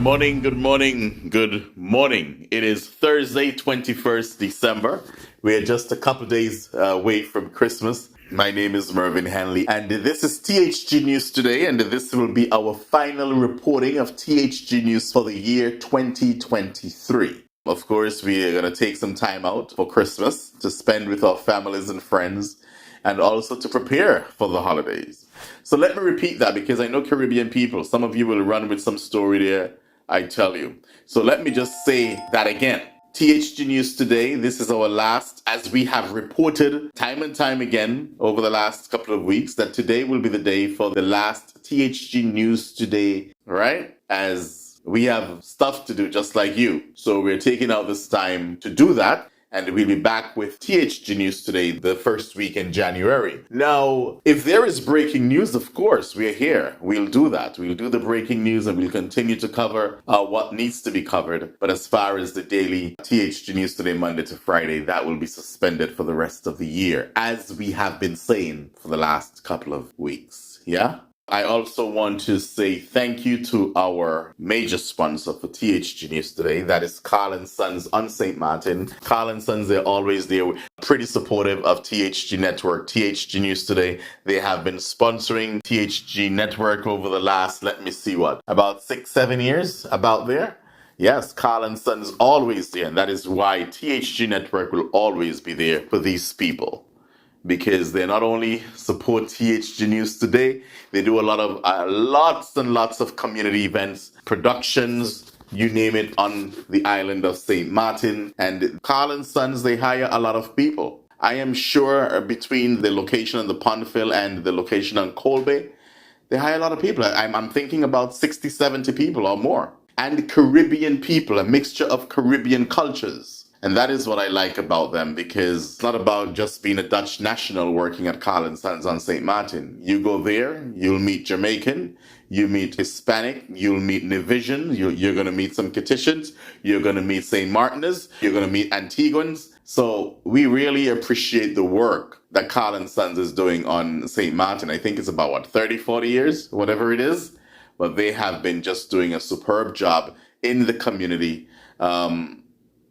morning, good morning, good morning. It is Thursday, 21st December. We are just a couple days away from Christmas. My name is Mervyn Hanley, and this is THG News Today, and this will be our final reporting of THG News for the year 2023. Of course, we are going to take some time out for Christmas to spend with our families and friends, and also to prepare for the holidays. So let me repeat that, because I know Caribbean people, some of you will run with some story there, I tell you. So let me just say that again. THG News Today, this is our last, as we have reported time and time again over the last couple of weeks, that today will be the day for the last THG News Today, right? As we have stuff to do just like you. So we're taking out this time to do that. And we'll be back with THG News Today the first week in January. Now, if there is breaking news, of course, we're here. We'll do that. We'll do the breaking news and we'll continue to cover what needs to be covered. But as far as the daily THG News Today, Monday to Friday, that will be suspended for the rest of the year, as we have been saying for the last couple of weeks. Yeah? I also want to say thank you to our major sponsor for THG News Today. That is Carl & Sons on St. Martin. Carl & Sons, they're always there, pretty supportive of THG Network, THG News Today. They have been sponsoring THG Network over the last, about 6-7 years, about there. Yes, Carl & Sons always there, and that is why THG Network will always be there for these people. Because they not only support THG News Today, they do a lot of lots and lots of community events, productions, you name it, on the island of St. Martin. And Carl & Sons, they hire a lot of people. I am sure between the location on the Pondville and the location on Colby, they hire a lot of people. I'm thinking about 60, 70 people or more. And Caribbean people, a mixture of Caribbean cultures. And that is what I like about them, because it's not about just being a Dutch national working at Carl & Sons on St. Martin. You go there, you'll meet Jamaican, you meet Hispanic, you'll meet Nevisian, you're going to meet some Kititians, you're going to meet St. Martiners, you're going to meet Antiguans. So we really appreciate the work that Carl & Sons is doing on St. Martin. I think it's about, 30, 40 years, whatever it is. But they have been just doing a superb job in the community.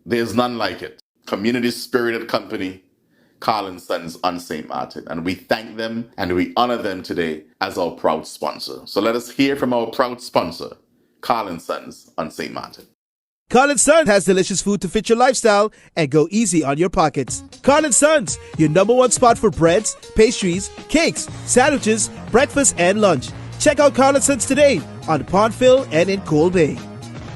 There's none like it. Community-spirited company, Carl & Sons on St. Martin. And we thank them and we honor them today as our proud sponsor. So let us hear from our proud sponsor, Carl & Sons on St. Martin. Carl & Sons has delicious food to fit your lifestyle and go easy on your pockets. Carl & Sons, your number one spot for breads, pastries, cakes, sandwiches, breakfast, and lunch. Check out Carl & Sons today on Pondville and in Coal Bay.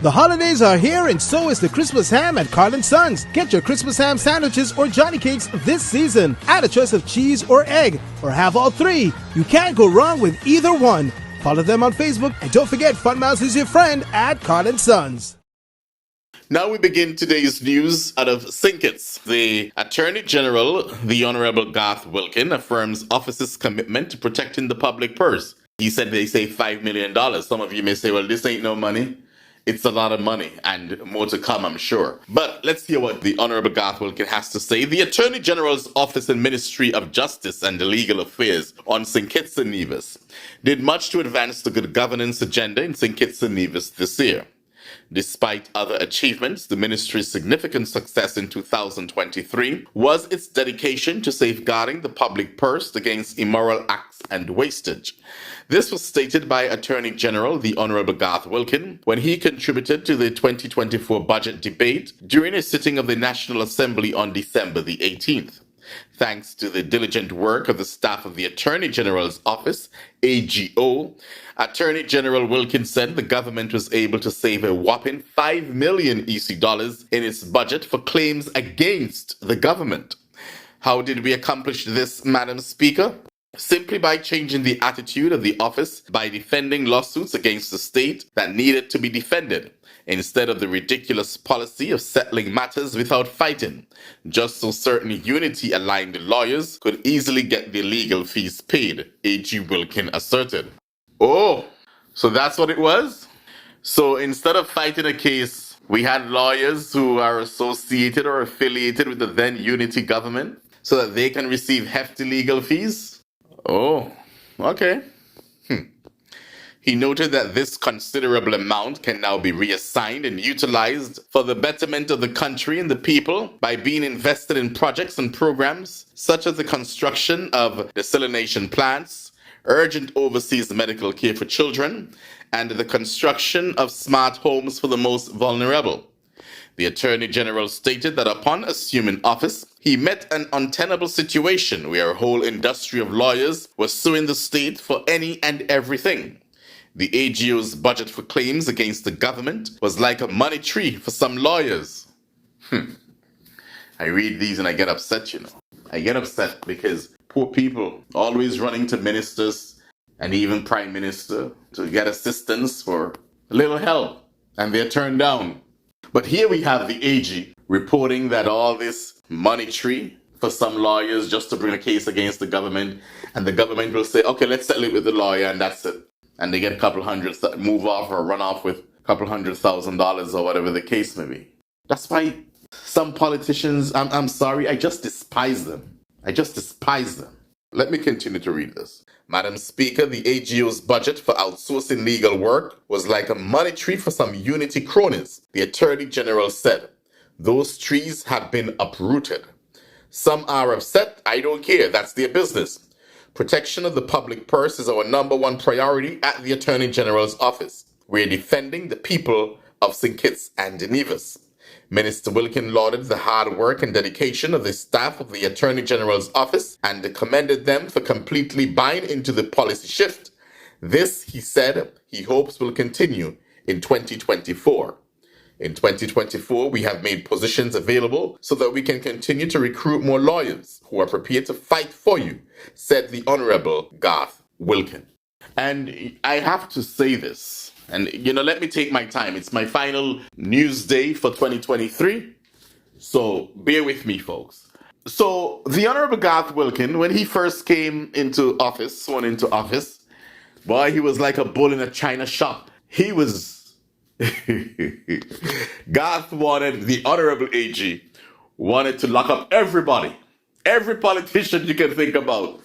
The holidays are here, and so is the Christmas ham at Carl & Sons. Get your Christmas ham sandwiches or Johnny cakes this season. Add a choice of cheese or egg, or have all three. You can't go wrong with either one. Follow them on Facebook, and don't forget Fun Miles is your friend at Carl & Sons. Now we begin today's news out of St. Kitts. The Attorney General, the Honorable Garth Wilkin, affirms office's commitment to protecting the public purse. He said they say $5 million. Some of you may say, well, this ain't no money. It's a lot of money, and more to come, I'm sure. But let's hear what the Honorable Garth Wilkin has to say. The Attorney General's Office and Ministry of Justice and Legal Affairs on St. Kitts and Nevis did much to advance the good governance agenda in St. Kitts and Nevis this year. Despite other achievements, the ministry's significant success in 2023 was its dedication to safeguarding the public purse against immoral acts and wastage. This was stated by Attorney General the Honorable Garth Wilkin when he contributed to the 2024 budget debate during a sitting of the National Assembly on December the 18th. Thanks to the diligent work of the staff of the Attorney General's Office, AGO, Attorney General Wilkin said the government was able to save a whopping $5 million EC dollars in its budget for claims against the government. How did we accomplish this, Madam Speaker? Simply by changing the attitude of the office by defending lawsuits against the state that needed to be defended, instead of the ridiculous policy of settling matters without fighting, just so certain unity-aligned lawyers could easily get their legal fees paid, A.G. Wilkin asserted. Oh, so that's what it was? So instead of fighting a case, we had lawyers who are associated or affiliated with the then unity government so that they can receive hefty legal fees? Oh, okay. He noted that this considerable amount can now be reassigned and utilized for the betterment of the country and the people by being invested in projects and programs such as the construction of desalination plants, urgent overseas medical care for children, and the construction of smart homes for the most vulnerable. The Attorney General stated that upon assuming office, he met an untenable situation where a whole industry of lawyers was suing the state for any and everything. The AGO's budget for claims against the government was like a money tree for some lawyers. I read these and I get upset, I get upset because poor people always running to ministers and even prime minister to get assistance for a little help, and they're turned down. But here we have the AG reporting that all this money tree for some lawyers just to bring a case against the government, and the government will say, okay, let's settle it with the lawyer, and that's it. And they get a couple hundred, move off or run off with a couple $100,000 or whatever the case may be. That's why some politicians, I'm sorry, I just despise them. I just despise them. Let me continue to read this. Madam Speaker, the AGO's budget for outsourcing legal work was like a money tree for some unity cronies, the Attorney General said. Those trees have been uprooted. Some are upset. I don't care. That's their business. Protection of the public purse is our number one priority at the Attorney General's office. We're defending the people of St. Kitts and Nevis. Minister Wilkin lauded the hard work and dedication of the staff of the Attorney General's office and commended them for completely buying into the policy shift. This, he said, he hopes will continue in 2024. In 2024, we have made positions available so that we can continue to recruit more lawyers who are prepared to fight for you, said the Honorable Garth Wilkin. And I have to say this, and let me take my time. It's my final news day for 2023, so bear with me, folks. So the Honorable Garth Wilkin, when he first came into office, sworn into office, boy, he was like a bull in a china shop. He was Garth wanted, the Honorable AG wanted to lock up everybody, every politician you can think about.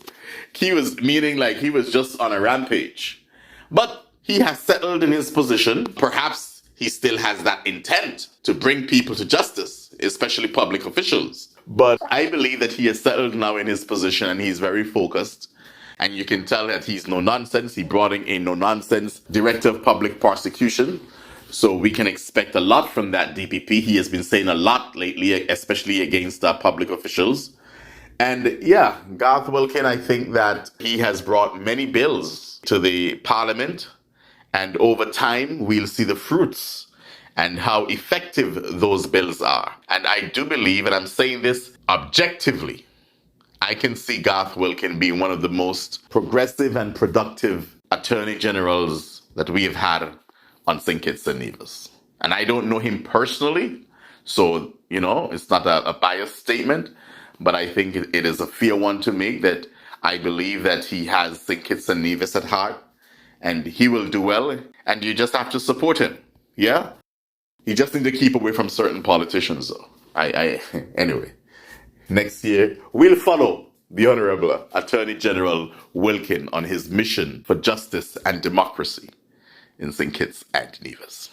He was meaning like he was just on a rampage. But he has settled in his position. Perhaps he still has that intent to bring people to justice, especially public officials. But I believe that he has settled now in his position and he's very focused. And you can tell that he's no nonsense. He brought in a no nonsense director of public prosecution. So we can expect a lot from that DPP. He has been saying a lot lately, especially against public officials. And yeah, Garth Wilkin, I think that he has brought many bills to the parliament. And over time, we'll see the fruits and how effective those bills are. And I do believe, and I'm saying this objectively, I can see Garth Wilkin being one of the most progressive and productive attorney generals that we have had on St. Kitts and Nevis. And I don't know him personally, so, it's not a biased statement, but I think it is a fair one to make that I believe that he has St. Kitts and Nevis at heart, and he will do well, and you just have to support him, yeah? You just need to keep away from certain politicians, though. Anyway, next year, we'll follow the Honorable Attorney General Wilkin on his mission for justice and democracy in St. Kitts and Nevis.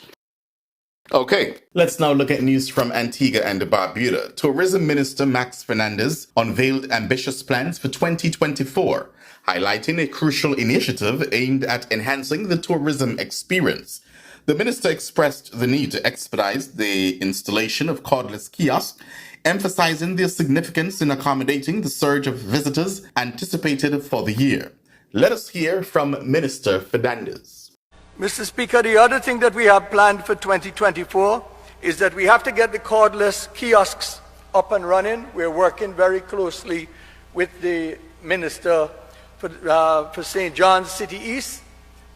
Okay, let's now look at news from Antigua and Barbuda. Tourism Minister Max Fernandez unveiled ambitious plans for 2024, highlighting a crucial initiative aimed at enhancing the tourism experience. The minister expressed the need to expedite the installation of cordless kiosks, emphasizing their significance in accommodating the surge of visitors anticipated for the year. Let us hear from Minister Fernandez. Mr. Speaker, the other thing that we have planned for 2024 is that we have to get the cordless kiosks up and running. We're working very closely with the Minister for St. John's City East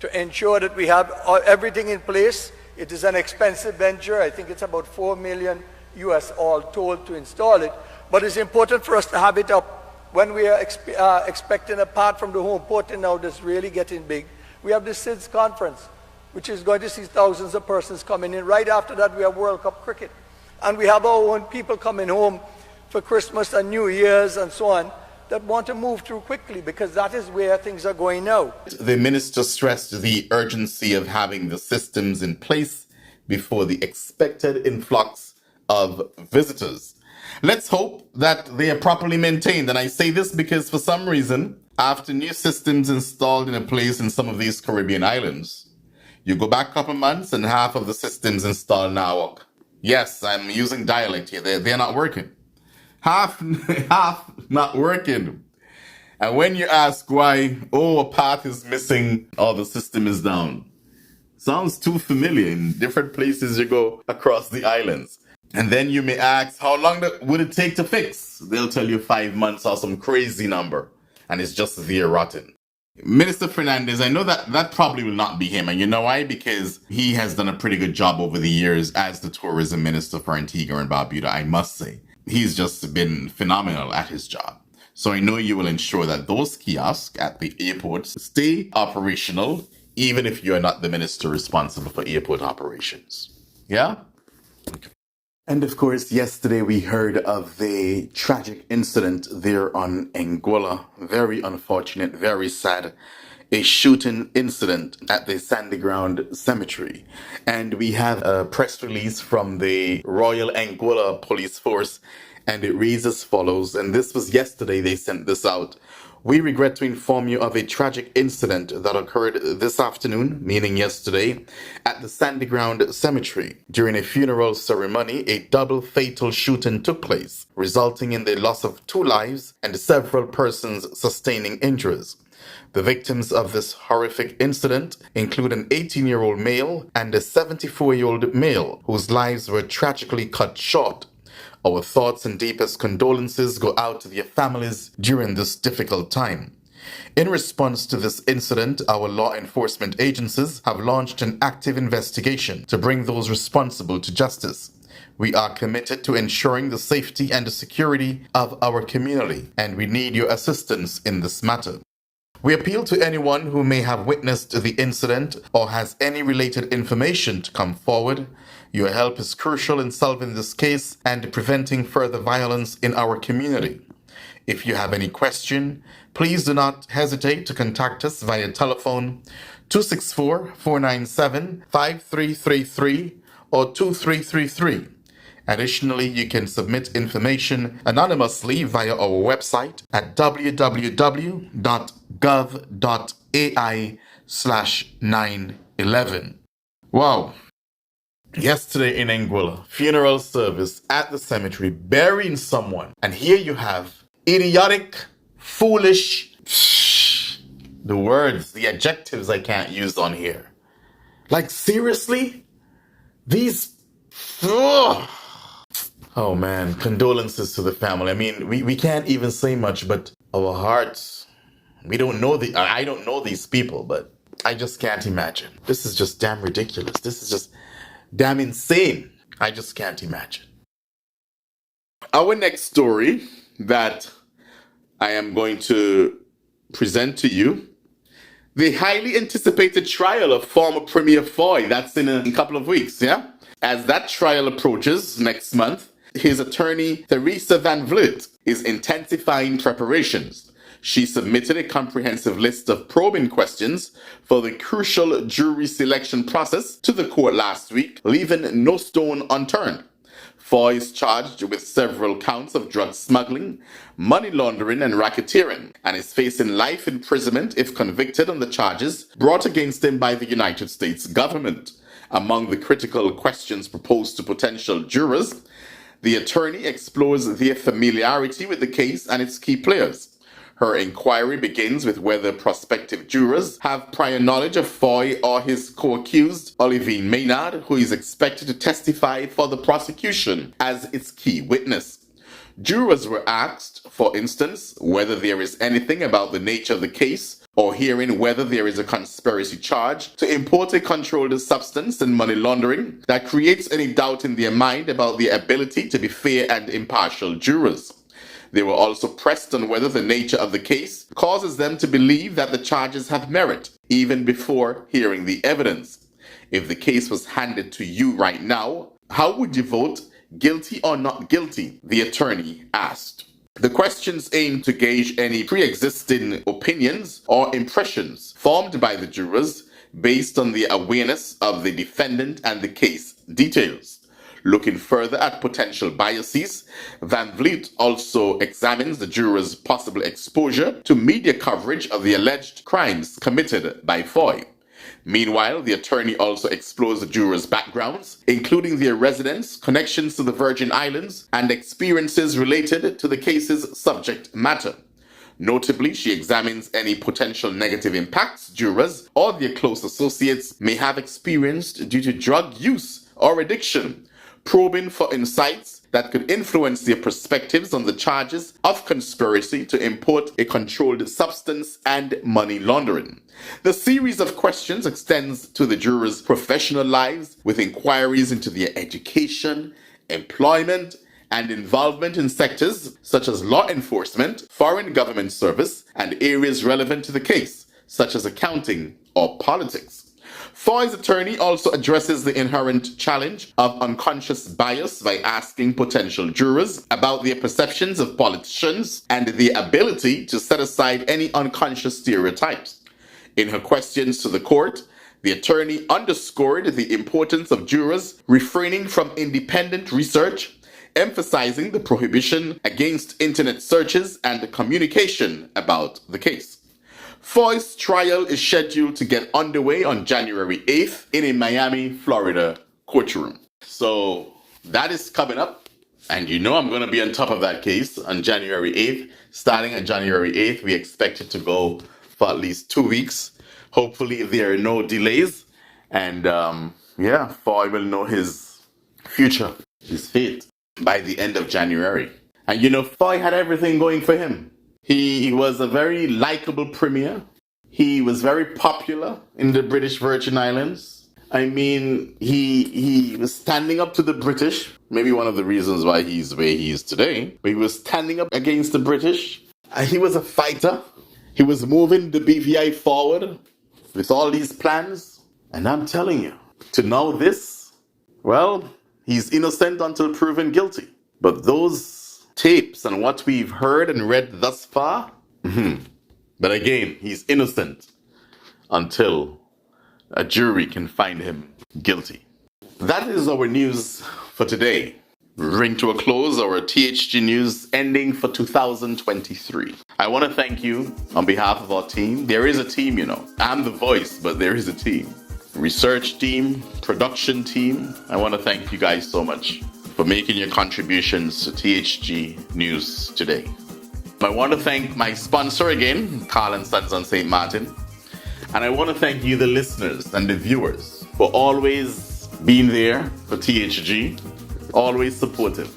to ensure that we have everything in place. It is an expensive venture. I think it's about $4 million US all told to install it. But it's important for us to have it up when we are expecting, apart from the home porting now that's really getting big. We have the SIDS conference, which is going to see thousands of persons coming in. Right after that, we have World Cup cricket. And we have our own people coming home for Christmas and New Year's and so on. that want to move through quickly, because that is where things are going now. The minister stressed the urgency of having the systems in place before the expected influx of visitors. Let's hope that they are properly maintained. And I say this because for some reason, after new systems installed in a place in some of these Caribbean islands, you go back a couple months and half of the systems installed now. Yes, I'm using dialect here. They're not working. Half not working. And when you ask why, a path is missing or the system is down, sounds too familiar in different places you go across the islands. And then you may ask, how long would it take to fix? They'll tell you 5 months or some crazy number. And it's just there rotten. Minister Fernandez, I know that probably will not be him. And you know why? Because he has done a pretty good job over the years as the tourism minister for Antigua and Barbuda, I must say. He's just been phenomenal at his job. So I know you will ensure that those kiosks at the airports stay operational, even if you're not the minister responsible for airport operations. Yeah? Okay. And of course, yesterday we heard of the tragic incident there on Anguilla. Very unfortunate, very sad. A shooting incident at the Sandy Ground Cemetery. And we have a press release from the Royal Anguilla Police Force, and it reads as follows. And this was yesterday they sent this out. We regret to inform you of a tragic incident that occurred this afternoon, meaning yesterday, at the Sandy Ground Cemetery. During a funeral ceremony, a double fatal shooting took place, resulting in the loss of 2 lives and several persons sustaining injuries. The victims of this horrific incident include an 18-year-old male and a 74-year-old male whose lives were tragically cut short. Our thoughts and deepest condolences go out to their families during this difficult time. In response to this incident, our law enforcement agencies have launched an active investigation to bring those responsible to justice. We are committed to ensuring the safety and the security of our community, and we need your assistance in this matter. We appeal to anyone who may have witnessed the incident or has any related information to come forward. Your help is crucial in solving this case and preventing further violence in our community. If you have any question, please do not hesitate to contact us via telephone 264-497-5333 or 2333. Additionally, you can submit information anonymously via our website at www.gov.ai/911. Wow. Yesterday in Anguilla, funeral service at the cemetery, burying someone. And here you have idiotic, foolish, the words, the adjectives I can't use on here. Like, seriously? These... Oh man, condolences to the family. I mean, we can't even say much, but our hearts, I don't know these people, but I just can't imagine. This is just damn ridiculous. This is just damn insane. I just can't imagine. Our next story that I am going to present to you, the highly anticipated trial of former Premier Fahie. That's in a couple of weeks, yeah? As that trial approaches next month, his attorney, Theresa Van Vliet, is intensifying preparations. She submitted a comprehensive list of probing questions for the crucial jury selection process to the court last week, leaving no stone unturned. Fahie is charged with several counts of drug smuggling, money laundering, and racketeering, and is facing life imprisonment if convicted on the charges brought against him by the United States government. Among the critical questions proposed to potential jurors, the attorney explores their familiarity with the case and its key players. Her inquiry begins with whether prospective jurors have prior knowledge of Fahie or his co-accused, Olivine Maynard, who is expected to testify for the prosecution as its key witness. Jurors were asked, for instance, whether there is anything about the nature of the case or hearing whether there is a conspiracy charge to import a controlled substance and money laundering that creates any doubt in their mind about their ability to be fair and impartial jurors. They were also pressed on whether the nature of the case causes them to believe that the charges have merit, even before hearing the evidence. If the case was handed to you right now, how would you vote, guilty or not guilty? The attorney asked. The questions aim to gauge any pre-existing opinions or impressions formed by the jurors based on the awareness of the defendant and the case details. Looking further at potential biases, Van Vliet also examines the jurors' possible exposure to media coverage of the alleged crimes committed by Fahie. Meanwhile, the attorney also explores the jurors' backgrounds, including their residence, connections to the Virgin Islands, and experiences related to the case's subject matter. Notably, she examines any potential negative impacts jurors or their close associates may have experienced due to drug use or addiction, probing for insights that could influence their perspectives on the charges of conspiracy to import a controlled substance and money laundering. The series of questions extends to the jurors' professional lives, with inquiries into their education, employment, and involvement in sectors such as law enforcement, foreign government service, and areas relevant to the case, such as accounting or politics. Fahie's attorney also addresses the inherent challenge of unconscious bias by asking potential jurors about their perceptions of politicians and the ability to set aside any unconscious stereotypes. In her questions to the court, the attorney underscored the importance of jurors refraining from independent research, emphasizing the prohibition against internet searches and communication about the case. Fahie's trial is scheduled to get underway on January 8th in a Miami, Florida courtroom. So that is coming up, and you know I'm going to be on top of that case on January 8th. Starting on January 8th, we expect it to go for at least 2 weeks. Hopefully, if there are no delays. And Fahie will know his future, his fate, by the end of January. And you know, Fahie had everything going for him. He was a very likable premier. He was very popular in the British Virgin Islands. I mean, he was standing up to the British. Maybe one of the reasons why he's where he is today. But he was standing up against the British. He was a fighter. He was moving the BVI forward with all these plans. And I'm telling you, to know this, well, he's innocent until proven guilty. But those tapes and what we've heard and read thus far, but again, he's innocent until a jury can find him guilty. That is our news for today. Bring to a close our THG news ending for 2023. I want to thank you on behalf of our team. There is a team, you know. I'm the voice, but there is a team. Research team, production team. I want to thank you guys so much for making your contributions to THG News today. I want to thank my sponsor again, Carl & Sons on St. Martin. And I want to thank you, the listeners and the viewers, for always being there for THG, always supportive.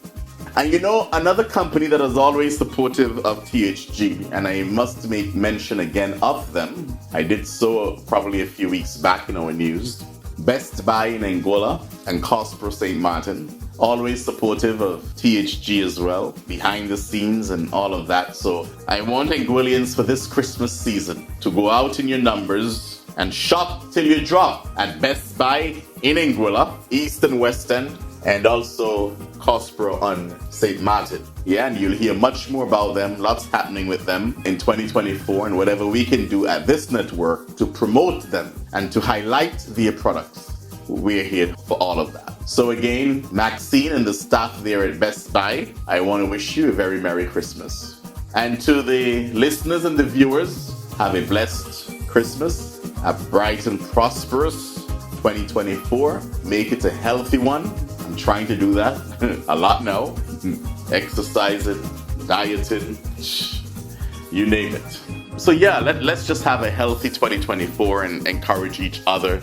And you know, another company that is always supportive of THG, and I must make mention again of them, I did so probably a few weeks back in our news, Best Buy in Anguilla and Cospro St. Martin, always supportive of THG as well, behind the scenes and all of that. So I want Anguillians for this Christmas season to go out in your numbers and shop till you drop at Best Buy in Anguilla, East and West End, and also Cospro on St. Martin. Yeah, and you'll hear much more about them, lots happening with them in 2024, and whatever we can do at this network to promote them and to highlight their products. We're here for all of that. So again, Maxine and the staff there at Best Buy, I want to wish you a very Merry Christmas. And to the listeners and the viewers, have a blessed Christmas, a bright and prosperous 2024. Make it a healthy one. I'm trying to do that a lot now. Exercising, dieting, you name it. So yeah, let's just have a healthy 2024 and encourage each other.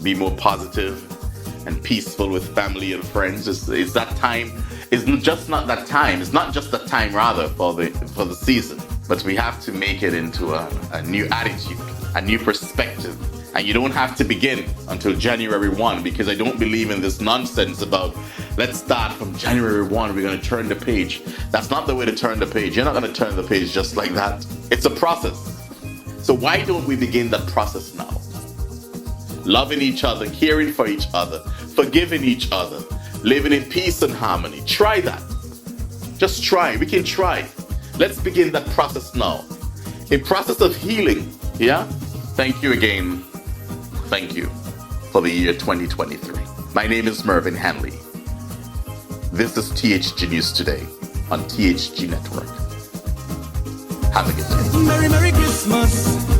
Be more positive and peaceful with family and friends. It's that time. It's just not that time. It's not just that time, rather, for the season. But we have to make it into a new attitude, a new perspective. And you don't have to begin until January 1, because I don't believe in this nonsense about let's start from January 1, we're going to turn the page. That's not the way to turn the page. You're not going to turn the page just like that. It's a process. So why don't we begin that process now? Loving each other, caring for each other, forgiving each other, living in peace and harmony. Try that. Just try. We can try. Let's begin that process now. A process of healing. Yeah? Thank you again. Thank you for the year 2023. My name is Mervyn Hanley. This is THG News Today on THG Network. Have a good day. Merry, Merry Christmas.